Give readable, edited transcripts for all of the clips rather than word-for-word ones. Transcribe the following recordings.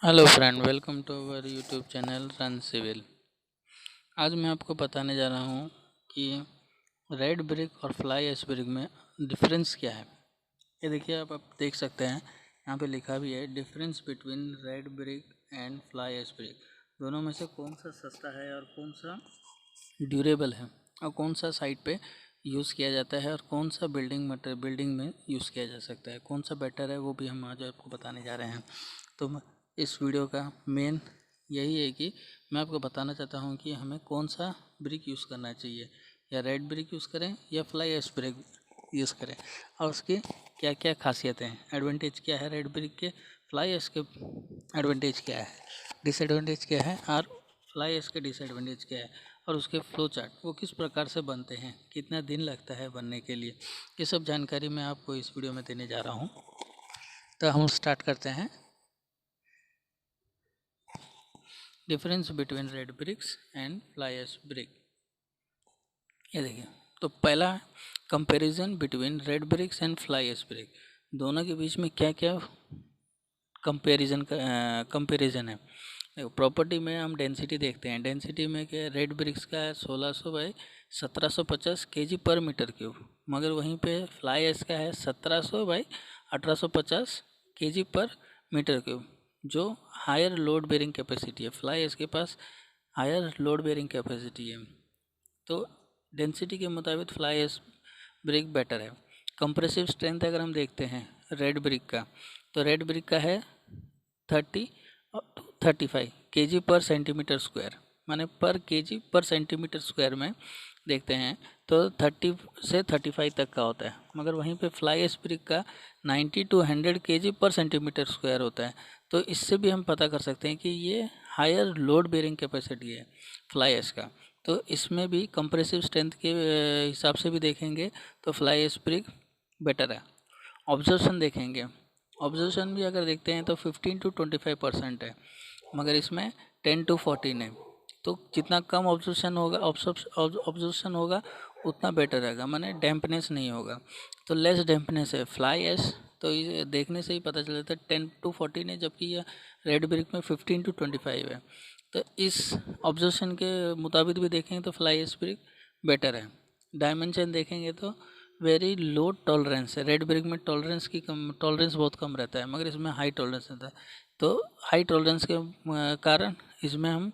Hello friend, welcome to our YouTube channel run civil. आज मैं आपको बताने जा रहा हूँ कि रेड ब्रिक और फ्लाई ऐश ब्रिक में डिफरेंस क्या है। ये देखिए, आप देख सकते हैं, यहाँ पे लिखा भी है difference between red brick and fly ash brick. दोनों में से कौन सा सस्ता है और कौन सा ड्यूरेबल है और कौन सा साइट पे यूज़ किया जाता है और कौन सा बिल्डिंग में यूज़ किया जा सकता है, कौन सा बेटर है, वो भी हम आज आपको बताने जा रहे हैं। तो इस वीडियो का मेन यही है कि मैं आपको बताना चाहता हूँ कि हमें कौन सा ब्रिक यूज़ करना चाहिए, या रेड ब्रिक यूज़ करें या फ्लाई ऐश ब्रिक यूज़ करें, और उसकी क्या क्या खासियतें हैं, एडवांटेज क्या है रेड ब्रिक के, फ्लाई ऐश के एडवांटेज क्या है, डिसएडवांटेज क्या है, और फ्लाई ऐश के डिसएडवांटेज क्या है, और उसके फ्लो चार्ट वो किस प्रकार से बनते हैं, कितना दिन लगता है बनने के लिए। ये सब जानकारी मैं आपको इस वीडियो में देने जा रहा हूँ। तो हम स्टार्ट करते हैं। Difference between red bricks and fly ash brick. ये देखिए, तो पहला comparison between red bricks and fly ash brick, दोनों के बीच में क्या क्या कंपैरिजन है। देखो, प्रॉपर्टी में हम डेंसिटी देखते हैं। डेंसिटी में क्या, रेड ब्रिक्स का है 1600 बाई 1750 केजी पर मीटर क्यूब, मगर वहीं पे फ्लाई ऐश का है 1700 बाई 1850 केजी पर मीटर क्यूब, जो हायर लोड बेरिंग कैपेसिटी है। फ्लाई ऐश के पास हायर लोड बेरिंग कैपेसिटी है, तो डेंसिटी के मुताबिक फ्लाई ऐश ब्रिक बेटर है। कंप्रेसिव स्ट्रेंथ अगर हम देखते हैं रेड ब्रिक का, तो रेड ब्रिक का है 30 35 केजी पर सेंटीमीटर स्क्वायर, माने पर केजी पर सेंटीमीटर स्क्वायर में देखते हैं तो 30 से 35 तक का होता है, मगर वहीं पे फ्लाई ऐश ब्रिक का 90 टू 100 केजी पर सेंटीमीटर स्क्वायर होता है। तो इससे भी हम पता कर सकते हैं कि ये हायर लोड बेरिंग कैपेसिटी है फ्लाई ऐश का। तो इसमें भी कंप्रेसिव स्ट्रेंथ के हिसाब से भी देखेंगे तो फ्लाई ऐश ब्रिक बेटर है। ऑब्जर्वेशन देखेंगे, ऑब्जर्वेशन भी अगर देखते हैं तो 15 टू 25% है, मगर इसमें 10 टू 14 है। तो जितना कम ऑब्जर्वेशन होगा उतना बेटर रहेगा, माने डैम्पनेस नहीं होगा, तो लेस डैम्पनेस है फ्लाई ऐश। तो ये देखने से ही पता चल जाता है 10 टू 14 है, जबकि यह रेड ब्रिक में 15 टू 25 है। तो इस ऑब्जर्वेशन के मुताबिक भी देखेंगे तो फ्लाई ऐश ब्रिक बेटर है। डायमेंशन देखेंगे तो वेरी लो टॉलरेंस है। रेड ब्रिक में टॉलरेंस बहुत कम रहता है, मगर इसमें हाई टॉलरेंस रहता है। तो हाई टॉलरेंस के कारण इसमें हम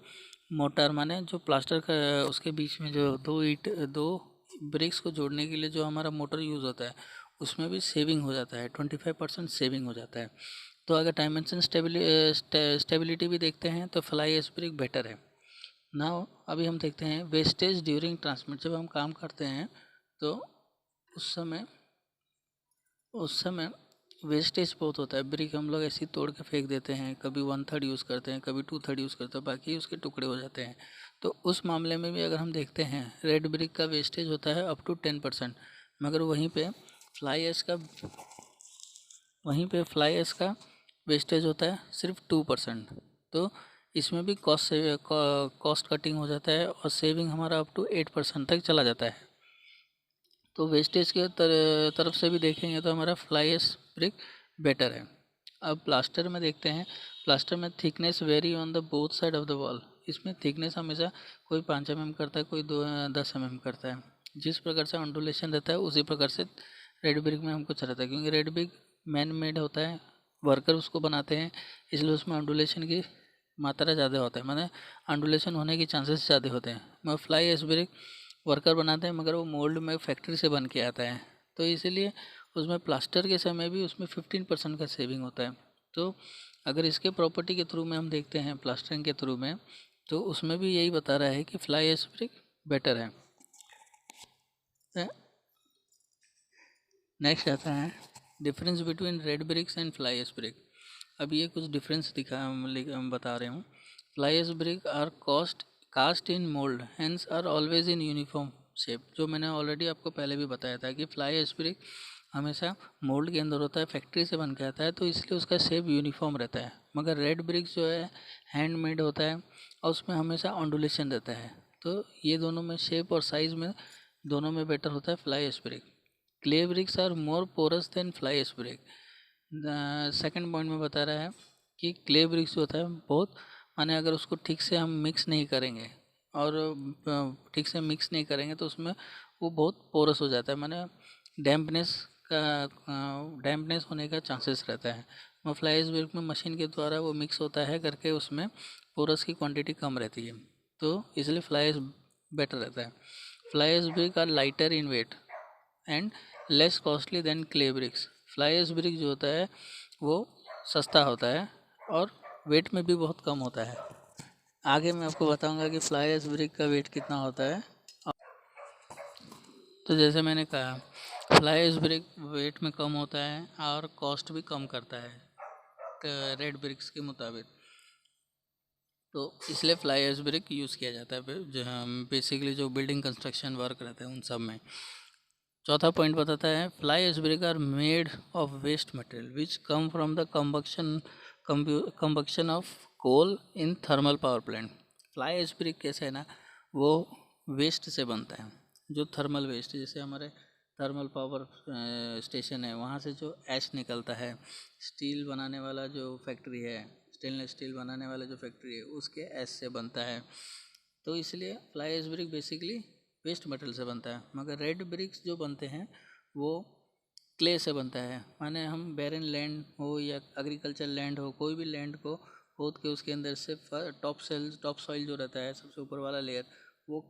मोटार, माने जो प्लास्टर का उसके बीच में जो दो ब्रिक्स को जोड़ने के लिए जो हमारा मोटर यूज़ होता है, उसमें भी सेविंग हो जाता है, 25% सेविंग हो जाता है। तो अगर डायमेंशन स्टेबिलिटी भी देखते हैं तो फ्लाई ऐश ब्रिक बेटर है। नाउ अभी हम देखते हैं वेस्टेज ड्यूरिंग ट्रांसमिट। जब हम काम करते हैं तो उस समय उस समय वेस्टेज बहुत होता है। ब्रिक हम लोग ऐसे ही तोड़ के फेंक देते हैं, कभी 1/3 यूज़ करते हैं, कभी 2/3 यूज़ करते हैं, बाकी उसके टुकड़े हो जाते हैं। तो उस मामले में भी अगर हम देखते हैं रेड ब्रिक का वेस्टेज होता है अप टू 10%, मगर फ्लाई ऐश का फ्लाई ऐश का वेस्टेज होता है सिर्फ 2%। तो इसमें भी कॉस्ट कटिंग हो जाता है और सेविंग हमारा अप टू 8% तक चला जाता है। तो वेस्टेज के तरफ से भी देखेंगे तो हमारा फ्लाई ऐश ब्रिक बेटर है। अब प्लास्टर में देखते हैं। प्लास्टर में thickness very on the both side of the wall. इसमें थिकनेस हमेशा कोई 5 mm करता है, कोई 10 mm करता है। जिस प्रकार से ऑन्डुलेशन रहता है उसी प्रकार से रेड ब्रिक में हमको रहता है, क्योंकि रेड ब्रिक मैन मेड होता है, वर्कर उसको बनाते हैं, इसलिए उसमें ऑन्डुलेशन की मात्रा ज़्यादा होता है, माने ऑन्डुलेशन होने के चांसेस ज़्यादा होते हैं। मगर फ्लाई ऐश ब्रिक वर्कर बनाते हैं, मगर वो मोल्ड में फैक्ट्री से बन के आता है, तो इसीलिए उसमें प्लास्टर के समय भी उसमें 15% का सेविंग होता है। तो अगर इसके प्रॉपर्टी के थ्रू में हम देखते हैं प्लास्टरिंग के थ्रू में, तो उसमें भी यही बता रहा है कि फ्लाई ऐश ब्रिक बेटर है। नेक्स्ट आता है difference between red bricks and fly ash brick. अब ये कुछ डिफरेंस बता रहे हूँ। Fly ash brick are cast in mould, hence are always in uniform shape. जो मैंने ऑलरेडी आपको पहले भी बताया था कि फ्लाई ऐश ब्रिक हमेशा मोल्ड के अंदर होता है, फैक्ट्री से बन के आता है, तो इसलिए उसका शेप यूनिफॉर्म रहता है। मगर रेड ब्रिक जो है हैंडमेड होता है और उसमें हमेशा ऑन्डुलेशन रहता है। तो ये दोनों में शेप और साइज़ में दोनों में बेटर होता है fly ash brick. Clay bricks are more porous than fly ash brick. Second point में बता रहा है कि क्ले ब्रिक्स जो होता है बहुत, माने अगर उसको ठीक से हम मिक्स नहीं करेंगे और ठीक से मिक्स नहीं करेंगे तो उसमें वो बहुत पोरस हो जाता है, माने डैम्पनेस डैम्पनेस होने का चांसेस रहता है। और फ्लाई ऐश ब्रिक में मशीन के द्वारा वो मिक्स होता है करके उसमें पोरस की क्वांटिटी कम रहती है, तो इसलिए फ्लाई ऐश बेटर रहता है। Fly ash brick are lighter in weight and less costly than clay bricks. Fly ash brick जो होता है वो सस्ता होता है और वेट में भी बहुत कम होता है। आगे मैं आपको बताऊंगा कि फ्लाई ऐश ब्रिक का वेट कितना होता है। तो जैसे मैंने कहा, फ्लाई ऐश ब्रिक वेट में कम होता है और कॉस्ट भी कम करता है रेड ब्रिक्स के मुताबिक, तो इसलिए फ्लाई ऐश ब्रिक यूज़ किया जाता है जो बेसिकली जो बिल्डिंग कंस्ट्रक्शन वर्क रहते हैं उन सब में। चौथा पॉइंट बताता है fly ash brick are made of waste material which come from the combustion of coal in thermal power plant. Fly ash brick कैसे है ना, वो वेस्ट से बनता है, जो थर्मल वेस्ट, जैसे हमारे थर्मल पावर स्टेशन है वहाँ से जो ऐश निकलता है, स्टील बनाने वाला जो फैक्ट्री है, स्टेनलेस स्टील बनाने वाला जो फैक्ट्री है उसके ऐश से बनता है, तो इसलिए fly ash brick basically waste material से बनता है। मगर रेड ब्रिक्स जो बनते हैं वो क्ले से बनता है, माने हम बैरन लैंड हो या एग्रीकल्चर लैंड हो, कोई भी लैंड को खोद के उसके अंदर से टॉप सॉइल जो रहता है सबसे ऊपर वाला लेयर, वो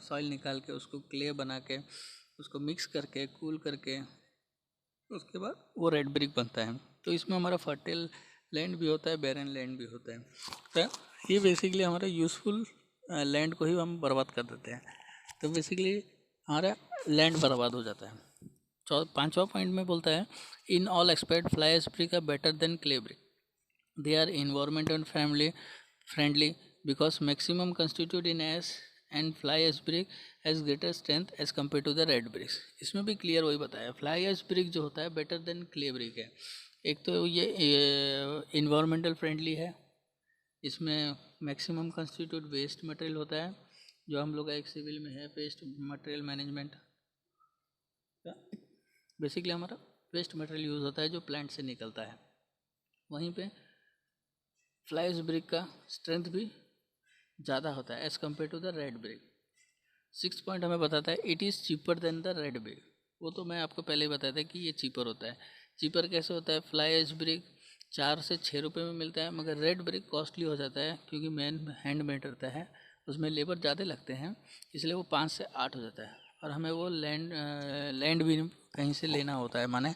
सॉइल निकाल के उसको क्ले बना के उसको मिक्स करके कूल करके उसके बाद वो रेड ब्रिक बनता है। तो इसमें हमारा फर्टाइल लैंड भी होता है, बैरन लैंड भी होता है, तो ये बेसिकली हमारा यूज़फुल लैंड को ही हम बर्बाद कर देते हैं, तो बेसिकली हमारा लैंड बर्बाद हो जाता है। पांचवा पॉइंट में बोलता है in all aspect fly ash brick are better than clay brick, they are environmental friendly because maximum constitute in ash and fly ash brick has greater strength as compared to the red bricks। इसमें भी clear वही बताया, fly ash brick जो होता है better than clay brick है। एक तो ये इन्वायरमेंटल फ्रेंडली है, इसमें मैक्सिमम कंस्टिट्यूट वेस्ट मटेरियल होता है, जो हम लोग एक सिविल में है वेस्ट मटेरियल मैनेजमेंट, बेसिकली हमारा वेस्ट मटेरियल यूज़ होता है जो प्लांट से निकलता है। वहीं पे फ्लाई ऐश ब्रिक का स्ट्रेंथ भी ज़्यादा होता है as compare to the red brick. Six point हमें बताता है it is cheaper than the red brick. वो तो मैं आपको पहले ही बताया था कि ये चीपर होता है। चीपर कैसे होता है, फ्लाई ऐश ब्रिक 4 से 6 रुपये में मिलता है, मगर रेड ब्रिक कॉस्टली हो जाता है क्योंकि हैंडमेड रहता है, उसमें लेबर ज़्यादा लगते हैं, इसलिए वो 5 से 8 हो जाता है। और हमें वो लैंड भी कहीं से लेना होता है, माने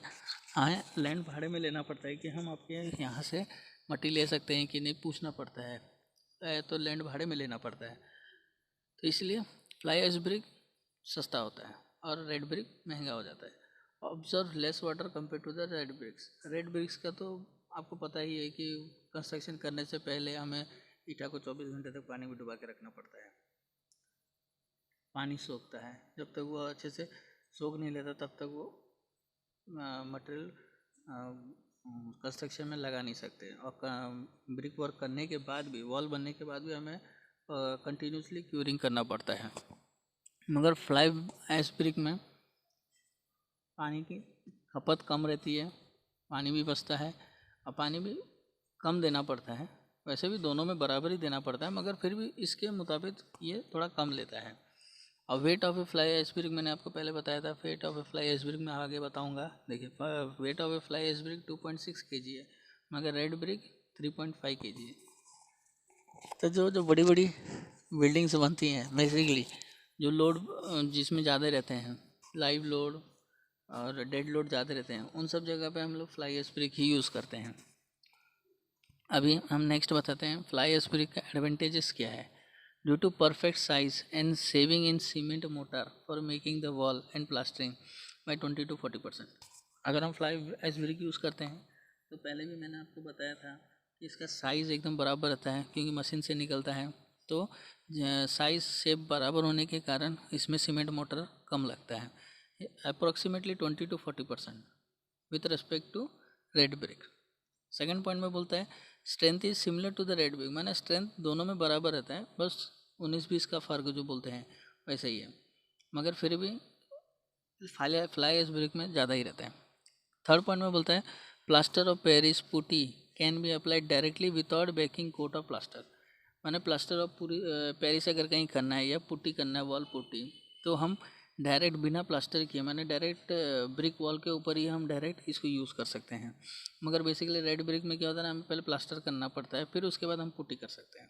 हाँ लैंड भाड़े में लेना पड़ता है कि हम आपके यहाँ से मट्टी ले सकते हैं कि नहीं, पूछना पड़ता है, तो लैंड भाड़े में लेना पड़ता है, तो इसलिए फ्लाई ऐश ब्रिक सस्ता होता है और रेड ब्रिक महंगा हो जाता है। Observe less water compare to the red bricks. Red bricks का तो आपको पता ही है कि कंस्ट्रक्शन करने से पहले हमें ईटा को 24 घंटे तक पानी में डुबा के रखना पड़ता है, पानी सोखता है, जब तक वो अच्छे से सोख नहीं लेता तब तक वो मटेरियल कंस्ट्रक्शन में लगा नहीं सकते। और ब्रिक वर्क करने के बाद भी, वॉल बनने के बाद भी हमें कंटिन्यूसली क्यूरिंग करना पड़ता है। मगर फ्लाई ऐश ब्रिक में पानी की खपत कम रहती है, पानी भी बचता है और पानी भी कम देना पड़ता है। वैसे भी दोनों में बराबर ही देना पड़ता है, मगर फिर भी इसके मुताबिक ये थोड़ा कम लेता है। और weight of a fly ash brick मैंने आपको पहले बताया था, weight of a fly ash brick मैं आगे बताऊंगा। देखिए weight of a fly ash brick 2.6 kg है, मगर रेड ब्रिक 3.5 kg है। तो जो बड़ी बड़ी बिल्डिंग्स बनती हैं बेसिकली, जो लोड जिसमें ज़्यादा रहते हैं, लाइव लोड और डेड लोड ज़्यादा रहते हैं, उन सब जगह पे हम लोग फ्लाई ऐश ब्रिक ही यूज़ करते हैं। अभी हम नेक्स्ट बताते हैं फ्लाई ऐश ब्रिक का एडवांटेजेस क्या है। Due to perfect size and saving in cement mortar for making the wall and plastering by 20 to 40%। अगर हम फ्लाई ऐश ब्रिक यूज़ करते हैं तो पहले भी मैंने आपको बताया था कि इसका साइज़ एकदम बराबर रहता है क्योंकि मशीन से निकलता है, तो साइज़ शेप बराबर होने के कारण इसमें सीमेंट मोटर कम लगता है, approximately 20 to 40% with respect to red brick. Second point में बोलता है strength is similar to the red brick, माने स्ट्रेंथ दोनों में बराबर रहता है, बस 19-20 का फ़र्क जो बोलते हैं वैसे ही है, मगर फिर भी फ्लाई ऐश ब्रिक में ज़्यादा ही रहता है। थर्ड पॉइंट में बोलता है plaster of Paris putty can be applied directly without backing coat of plaster. मैंने प्लास्टर ऑफ पूरी पेरिस अगर कहीं करना है या पुट्टी करना है वॉल पुट्टी, तो हम डायरेक्ट बिना प्लास्टर किए मैंने डायरेक्ट ब्रिक वॉल के ऊपर ही हम डायरेक्ट इसको यूज़ कर सकते हैं। मगर बेसिकली रेड ब्रिक में क्या होता है ना, हमें पहले प्लास्टर करना पड़ता है, फिर उसके बाद हम पुट्टी कर सकते हैं।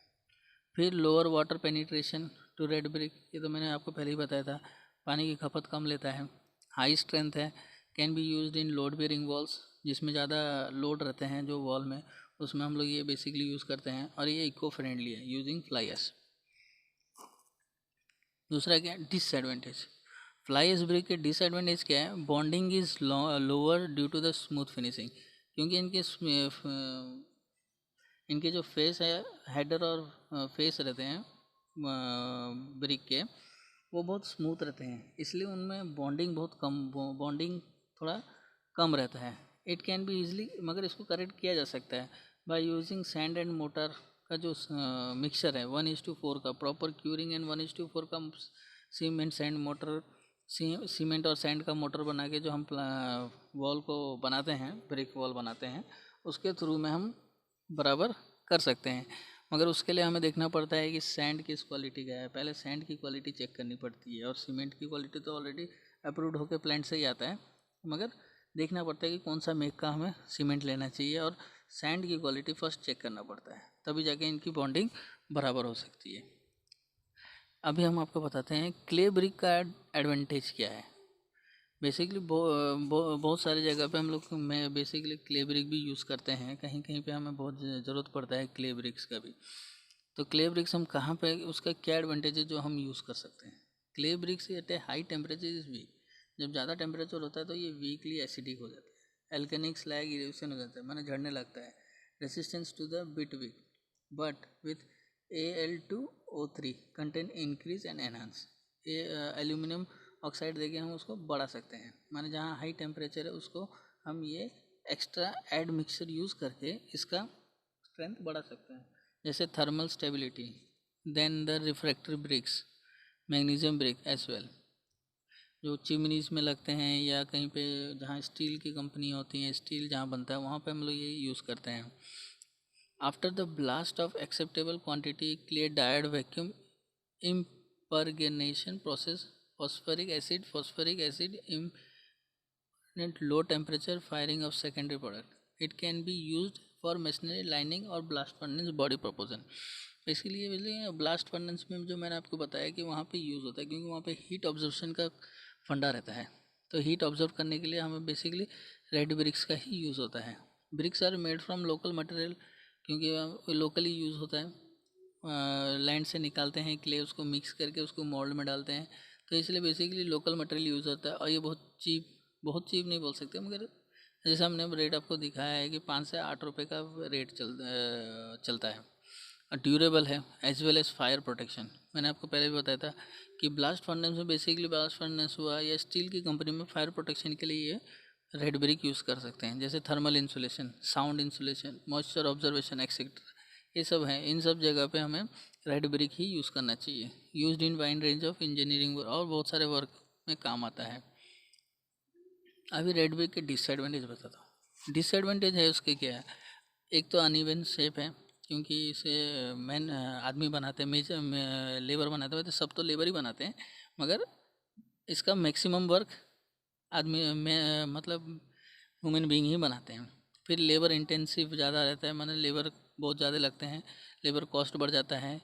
फिर lower water penetration to red brick, ये तो मैंने आपको पहले ही बताया था, पानी की खपत कम लेता है। हाई स्ट्रेंथ है, can be used in load bearing walls, जिसमें ज़्यादा लोड रहते हैं जो वॉल में, उसमें हम लोग ये बेसिकली यूज़ करते हैं। और ये इको फ्रेंडली है यूजिंग फ्लाई ऐश। दूसरा क्या है, डिसएडवांटेज। फ्लाई ऐश ब्रिक के डिसएडवांटेज क्या है, bonding is lower due to the smooth finishing, क्योंकि इनके जो फेस है, हेडर और फेस रहते हैं ब्रिक के, वो बहुत स्मूथ रहते हैं, इसलिए उनमें बॉन्डिंग बहुत कम, बॉन्डिंग थोड़ा कम रहता है। इट कैन बी ईजिली, मगर इसको करेक्ट किया जा सकता है by using sand and motor का जो मिक्सचर है 1:4 का प्रॉपर क्यूरिंग एंड 1:4 का सीमेंट सैंड मोटर, सीमेंट और सैंड का मोटर बना के जो हम वॉल को बनाते हैं, ब्रिक वॉल बनाते हैं, उसके थ्रू में हम बराबर कर सकते हैं। मगर उसके लिए हमें देखना पड़ता है कि सैंड किस क्वालिटी का है, पहले सैंड की क्वालिटी चेक करनी पड़ती है, और सीमेंट की क्वालिटी तो ऑलरेडी अप्रूव्ड होकर प्लांट से ही आता है, मगर देखना पड़ता है कि कौन सा मेक का हमें सीमेंट लेना चाहिए, और सैंड की क्वालिटी फर्स्ट चेक करना पड़ता है, तभी जाके इनकी बॉन्डिंग बराबर हो सकती है। अभी हम आपको बताते हैं क्ले ब्रिक का एडवांटेज क्या है। बेसिकली बहुत सारी जगह पे हम लोग मैं बेसिकली क्ले ब्रिक भी यूज़ करते हैं, कहीं कहीं पे हमें बहुत ज़रूरत पड़ता है क्ले ब्रिक्स का भी। तो क्ले ब्रिक्स हम कहाँ पे, उसका क्या एडवांटेज है जो हम यूज़ कर सकते हैं। Clay bricks at a high temperature is weak, जब ज़्यादा टेम्परेचर होता है तो ये वीकली एसिडिक हो जाता है, एल्केनिक स्लैग इरेशन हो जाता है, माने झड़ने लगता है, resistance to the bit weak, but with Al2O3 content increase and enhance, ये एल्यूमिनियम ऑक्साइड देके हम उसको बढ़ा सकते हैं, माने जहाँ हाई टेम्परेचर है उसको हम ये एक्स्ट्रा एड मिक्सचर यूज़ करके इसका स्ट्रेंथ बढ़ा सकते हैं। जैसे thermal stability, then the refractory bricks, magnesium brick as well, जो चिमनीज में लगते हैं या कहीं पे जहाँ स्टील की कंपनी होती है, स्टील जहाँ बनता है वहाँ पे हम लोग ये यूज़ करते हैं। After the blast of acceptable quantity clear dyed vacuum impregnation process, phosphoric acid at low temperature firing of secondary product, it can be used for masonry lining और blast furnace body proportion। इसलिए blast furnace में जो मैंने आपको बताया कि वहाँ पे यूज़ होता है, क्योंकि वहाँ पे हीट ऑब्जर्वेशन का फंडा रहता है, तो हीट ऑब्जर्व करने के लिए हमें बेसिकली रेड ब्रिक्स का ही यूज़ होता है। Bricks are made from local material, क्योंकि लोकली यूज़ होता है, लैंड से निकालते हैं क्ले, उसको मिक्स करके उसको मोल्ड में डालते हैं, तो इसलिए बेसिकली लोकल मटेरियल यूज़ होता है। और ये बहुत चीप नहीं बोल सकते, मगर जैसे हमने रेट आपको दिखाया है कि 5 से 8 रुपये का रेट चलता है। ड्यूरेबल है as well as fire protection, मैंने आपको पहले भी बताया था कि ब्लास्ट फर्नेस में बेसिकली ब्लास्ट फर्नेस हुआ या स्टील की कंपनी में फायर प्रोटेक्शन के लिए ये रेड ब्रिक यूज़ कर सकते हैं, जैसे thermal insulation, sound insulation, moisture observation etcetera, ये सब हैं। इन सब जगह पे हमें रेड ब्रिक ही यूज़ करना चाहिए। Used in wide range of engineering और बहुत सारे वर्क में काम आता है। अभी रेड ब्रिक के डिसएडवांटेज बताता हूँ। डिसएडवांटेज है उसके क्या है, एक तो अनइवन शेप है, क्योंकि इसे मैन आदमी बनाते हैं, मेजर लेबर बनाते हैं, तो सब तो लेबर ही बनाते हैं, मगर इसका मैक्सिमम वर्क आदमी में मतलब ह्यूमन बीइंग ही बनाते हैं। फिर लेबर इंटेंसिव ज़्यादा रहता है, माने लेबर बहुत ज़्यादा लगते हैं, लेबर कॉस्ट बढ़ जाता है।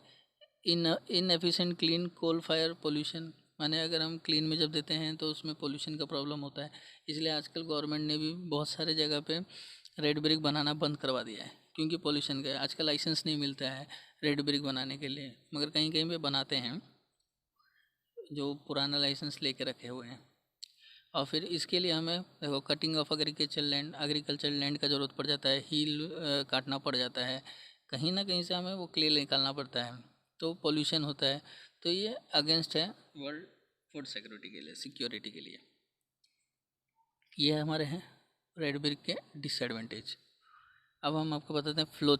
Inefficient clean coal fire pollution, माने अगर हम क्लीन में जब देते हैं तो उसमें पोल्यूशन का प्रॉब्लम होता है, इसलिए आजकल गवर्नमेंट ने भी बहुत सारे जगह पे रेड ब्रिक बनाना बंद करवा दिया है, क्योंकि पोल्यूशन का आजकल लाइसेंस नहीं मिलता है रेड ब्रिक बनाने के लिए, मगर कहीं कहीं पे बनाते हैं जो पुराना लाइसेंस लेके रखे हुए हैं। और फिर इसके लिए हमें देखो कटिंग ऑफ एग्रीकल्चर लैंड का ज़रूरत पड़ जाता है, हील काटना पड़ जाता है, कहीं ना कहीं से हमें वो क्ले निकालना पड़ता है, तो पोल्यूशन होता है, तो ये अगेंस्ट है वर्ल्ड फूड सिक्योरिटी के लिए। ये हमारे हैं रेड ब्रिक के डिसएडवांटेज। अब हम आपको बताते हैं flow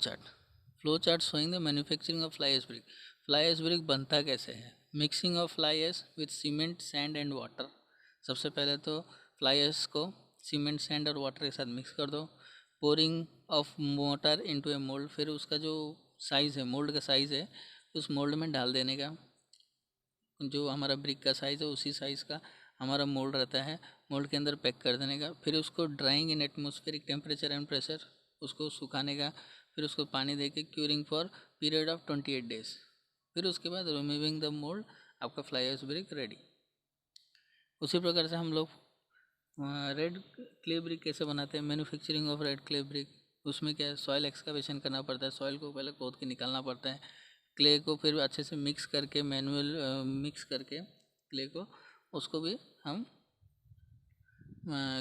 chart showing the manufacturing of fly ash brick. Fly ash brick बनता कैसे है, mixing of fly ash with cement sand and water. सबसे पहले तो फ्लाई ऐश को सीमेंट सैंड और वाटर के साथ मिक्स कर दो, pouring of motor into a mould, फिर उसका जो साइज़ है, मोल्ड का साइज़ है, उस मोल्ड में डाल देने का। जो हमारा ब्रिक का साइज़ है उसी साइज़ का हमारा मोल्ड रहता है, मोल्ड के अंदर पैक कर देने का। फिर उसको drawing in atmospheric temperature and pressure, उसको सुखाने का। फिर उसको पानी दे के curing for period of 28 days. फिर उसके बाद रिमूविंग द मोल्ड, आपका फ्लाई ऐश ब्रिक रेडी। उसी प्रकार से हम लोग रेड क्ले ब्रिक कैसे बनाते हैं, manufacturing of red clay brick. उसमें क्या है, सॉइल एक्सकावेशन करना पड़ता है, सॉइल को पहले खोद के निकालना पड़ता है, क्ले को फिर अच्छे से मिक्स करके, मैनुअल मिक्स करके क्ले को, उसको भी हम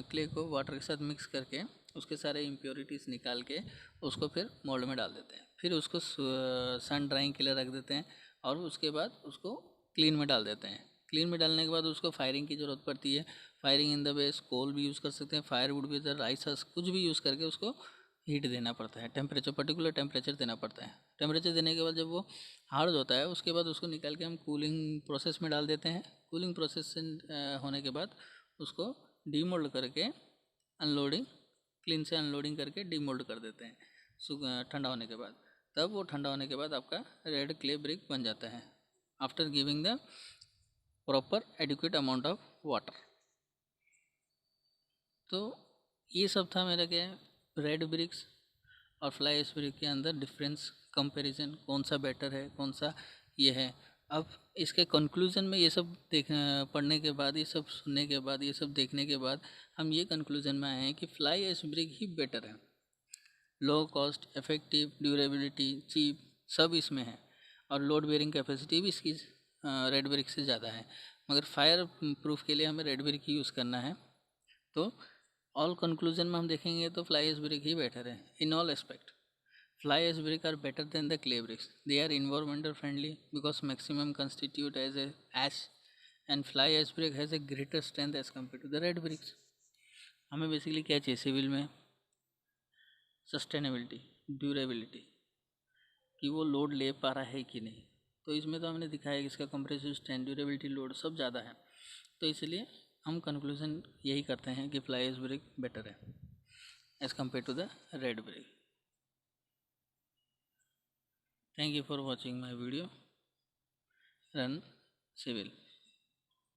क्ले को वाटर के साथ मिक्स करके उसके सारे इम्प्योरिटीज़ निकाल के उसको फिर मोल्ड में डाल देते हैं। फिर उसको सन ड्राइंग के लिए रख देते हैं और उसके बाद उसको क्लीन में डाल देते हैं। क्लीन में डालने के बाद उसको फायरिंग की ज़रूरत पड़ती है। फायरिंग इन द बेस, कोल भी यूज़ कर सकते हैं, फायरवुड भी, राइस हस्क, कुछ भी यूज़ करके उसको हीट देना पड़ता है, टेम्परेचर, पर्टिकुलर टेम्परेचर देना पड़ता है। टेम्परेचर देने के बाद जब वो हार्ड होता है उसके बाद उसको निकाल के हम कूलिंग प्रोसेस में डाल देते हैं। कूलिंग प्रोसेस से होने के बाद उसको डीमोल्ड करके अनलोडिंग, क्लीन से अनलोडिंग करके डीमोल्ड कर देते हैं ठंडा होने के बाद। तब वो ठंडा होने के बाद आपका रेड क्ले ब्रिक बन जाता है, after giving the proper adequate amount of water. तो ये सब था मेरा क्या रेड ब्रिक्स और फ्लाई ऐश ब्रिक के अंदर डिफरेंस, कंपैरिजन, कौन सा बेटर है, कौन सा ये है। अब इसके कंक्लूजन में ये सब पढ़ने के बाद, ये सब सुनने के बाद, ये सब देखने के बाद हम ये कंक्लूजन में आए हैं कि फ्लाई ऐश ब्रिक ही बेटर है। Low cost, effective, durability, cheap, सब इसमें है। और लोड बेयरिंग कैपेसिटी भी इसकी रेड ब्रिक से ज़्यादा है। मगर फायर प्रूफ के लिए हमें रेड ब्रिक ही यूज़ करना है। तो ऑल कंक्लूजन में हम देखेंगे तो फ्लाई ऐश ब्रिक ही बेटर है in all aspect. Fly ash brick are better than the clay bricks. They are environmental friendly because maximum constitute as a ash, and fly ash brick has a greater strength as compared to the red bricks. हमें basically क्या चाहिए civil में, sustainability, durability, कि वो load ले पा रहा है कि नहीं। तो इसमें तो हमने दिखाया कि इसका कंप्रेसिव स्ट्रेंथ, ड्यूरेबिलिटी, लोड सब ज़्यादा है। तो इसलिए हम कंक्लूजन यही करते हैं कि फ्लाई ऐश ब्रिक बेटर है as compare to the red brick. Thank you for watching my video. Run Civil.